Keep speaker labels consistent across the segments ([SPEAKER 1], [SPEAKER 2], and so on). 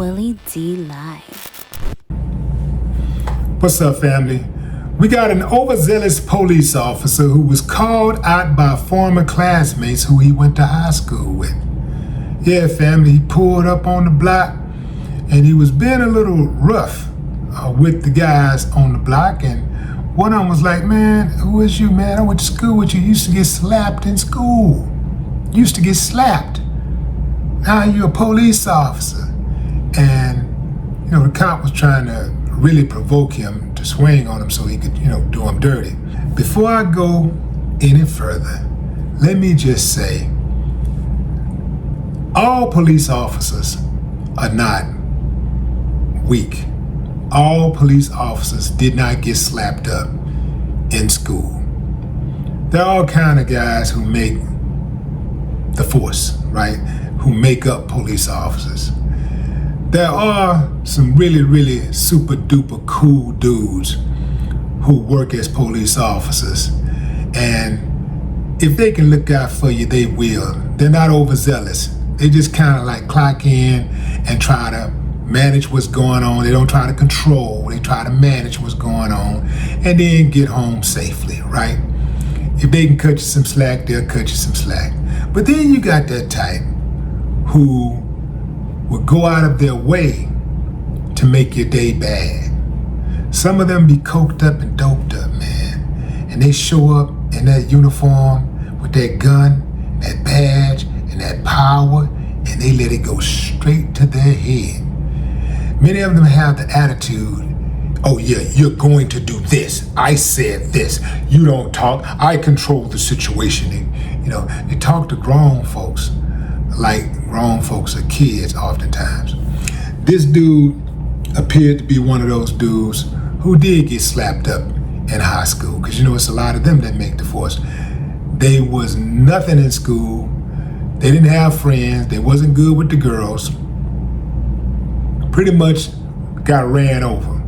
[SPEAKER 1] Willie D Live.
[SPEAKER 2] What's up, family? We got an overzealous police officer who was called out by former classmates who he went to high school with. Yeah, family, he pulled up on the block and he was being a little rough with the guys on the block, and one of them was like, "Man, who is you, man? I went to school with you. You used to get slapped in school. You used to get slapped. Now you're a police officer." And, the cop was trying to really provoke him to swing on him so he could, do him dirty. Before I go any further, let me just say, all police officers are not weak. All police officers did not get slapped up in school. There are all kind of guys who make the force, right? Who make up police officers. There are some really, really super duper cool dudes who work as police officers. And if they can look out for you, they will. They're not overzealous. They just kind of like clock in and try to manage what's going on. They don't try to control. They try to manage what's going on and then get home safely, right? If they can cut you some slack, they'll cut you some slack. But then you got that type who will go out of their way to make your day bad. Some of them be coked up and doped up, man. And they show up in that uniform with that gun, that badge, and that power, and they let it go straight to their head. Many of them have the attitude, "Oh yeah, you're going to do this. I said this. You don't talk. I control the situation." And, they talk to grown folks like grown folks are kids oftentimes. This dude appeared to be one of those dudes who did get slapped up in high school, because it's a lot of them that make the force. They was nothing in school. They didn't have friends. They wasn't good with the girls. Pretty much got ran over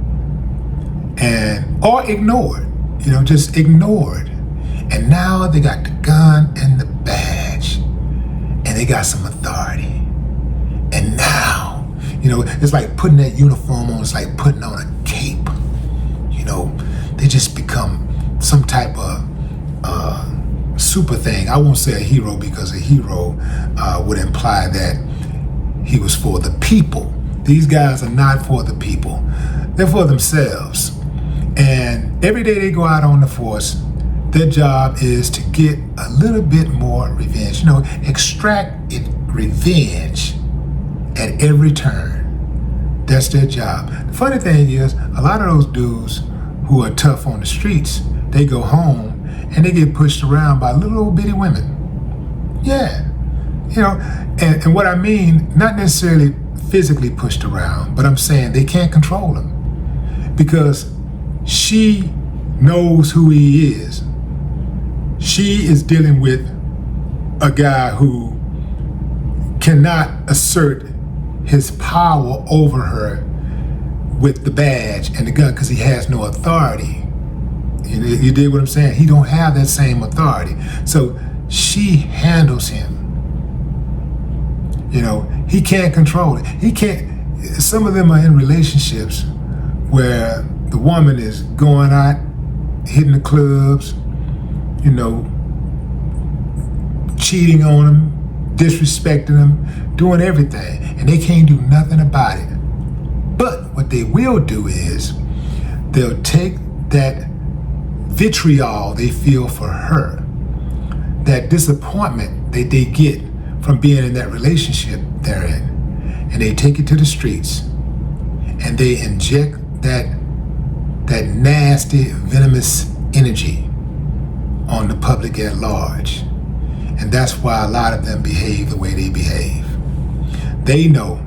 [SPEAKER 2] or ignored, just ignored. And now they got the gun and the badge and they got some authority. And now, it's like putting that uniform on. It's like putting on a cape. They just become some type of super thing. I won't say a hero, because a hero would imply that he was for the people. These guys are not for the people. They're for themselves. And every day they go out on the force, their job is to get a little bit more revenge. Extract revenge at every turn. That's their job. The funny thing is, a lot of those dudes who are tough on the streets, they go home and they get pushed around by little old bitty women. Yeah. And what I mean, not necessarily physically pushed around, but I'm saying they can't control him because she knows who he is. She is dealing with a guy who cannot assert his power over her with the badge and the gun, because he has no authority. You dig what I'm saying? He don't have that same authority. So she handles him. He can't control it. He can't. Some of them are in relationships where the woman is going out, hitting the clubs, cheating on him, disrespecting him, doing everything, and they can't do nothing about it. But what they will do is they'll take that vitriol they feel for her, that disappointment that they get from being in that relationship they're in, and they take it to the streets and they inject that nasty, venomous energy on the public at large. And that's why a lot of them behave the way they behave. They know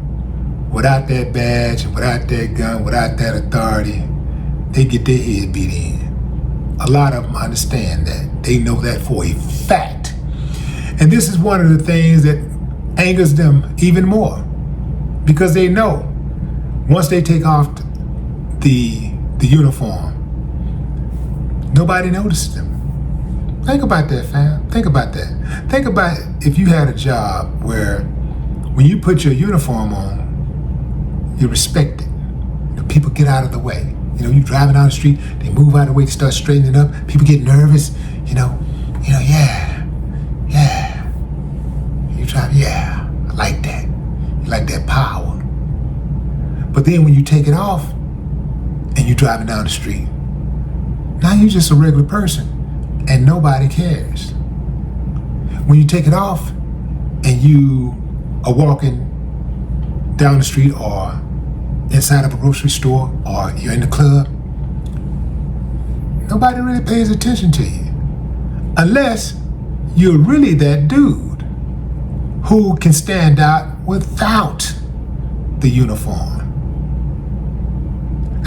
[SPEAKER 2] without that badge, without that gun, without that authority, they get their head beat in. A lot of them understand that. They know that for a fact. And this is one of the things that angers them even more, because they know once they take off the uniform, nobody notices them. Think about that, fam. Think about that. Think about if you had a job where when you put your uniform on, You're respected. People get out of the way. You driving down the street, they move out of the way to start straightening up. People get nervous. Yeah. You drive, yeah. I like that. You like that power. But then when you take it off and you're driving down the street, now you're just a regular person and nobody cares. When you take it off and you are walking down the street or inside of a grocery store or you're in the club, nobody really pays attention to you. Unless you're really that dude who can stand out without the uniform.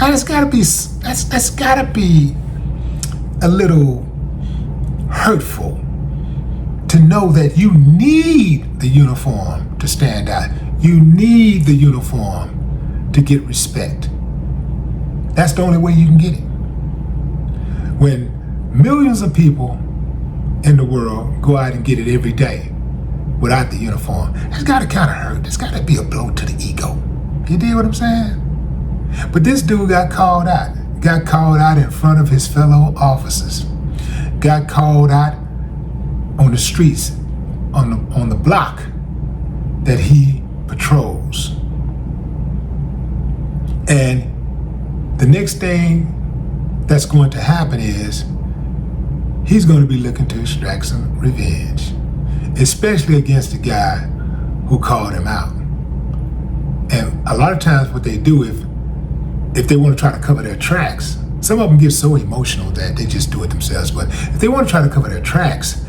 [SPEAKER 2] And that's gotta be a little hurtful to know that you need the uniform to stand out. You need the uniform to get respect. That's the only way you can get it. When millions of people in the world go out and get it every day without the uniform, that's gotta kind of hurt. It's gotta be a blow to the ego. You dig what I'm saying? But this dude got called out. Got called out in front of his fellow officers. Got called out on the streets, on the block that he patrols. And the next thing that's going to happen is he's going to be looking to extract some revenge, especially against the guy who called him out. And a lot of times what they do, if they want to try to cover their tracks, some of them get so emotional that they just do it themselves. But if they want to try to cover their tracks,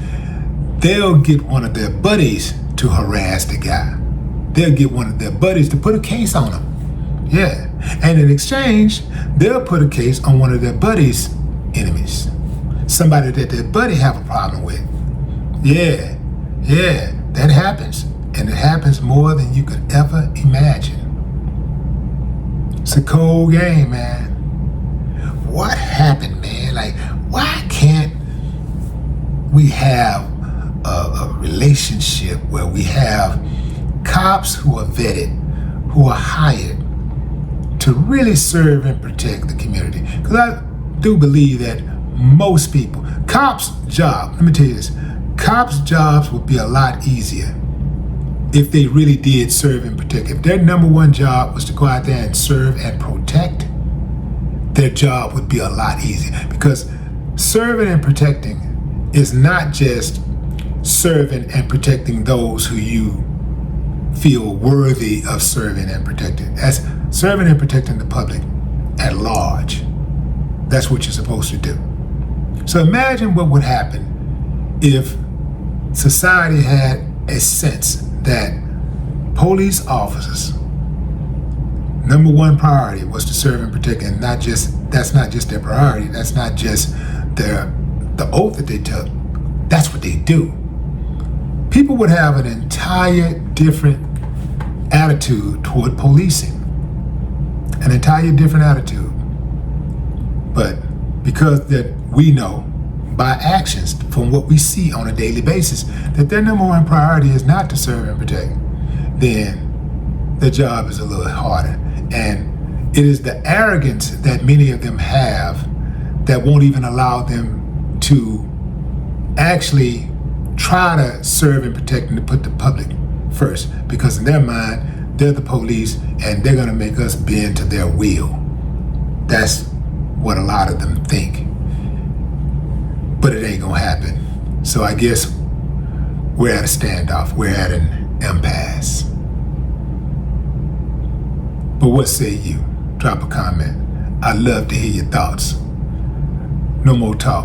[SPEAKER 2] they'll get one of their buddies to harass the guy. They'll get one of their buddies to put a case on him. Yeah. And in exchange, they'll put a case on one of their buddies' enemies. Somebody that their buddy have a problem with. Yeah, that happens. And it happens more than you could ever imagine. It's a cold game, man. What happened, man? Like, why can't we have a relationship where we have cops who are vetted, who are hired to really serve and protect the community? Because I do believe that most people, cops' job, let me tell you this, cops' jobs would be a lot easier if they really did serve and protect. If their number one job was to go out there and serve and protect, their job would be a lot easier. Because serving and protecting is not just serving and protecting those who you feel worthy of serving and protecting. That's serving and protecting the public at large. That's what you're supposed to do. So imagine what would happen if society had a sense that police officers' number one priority was to serve and protect, and that's not just their priority, that's not just the oath that they took, that's what they do. People would have an entire different attitude toward policing. An entire different attitude. But because that we know by actions from what we see on a daily basis that their number one priority is not to serve and protect, then the job is a little harder. And it is the arrogance that many of them have that won't even allow them to actually try to serve and protect and to put the public first, because in their mind they're the police and they're going to make us bend to their will. That's what a lot of them think. But it ain't gonna happen. So I guess we're at a standoff. We're at an impasse. But what say you? Drop a comment. I'd love to hear your thoughts. No more talk.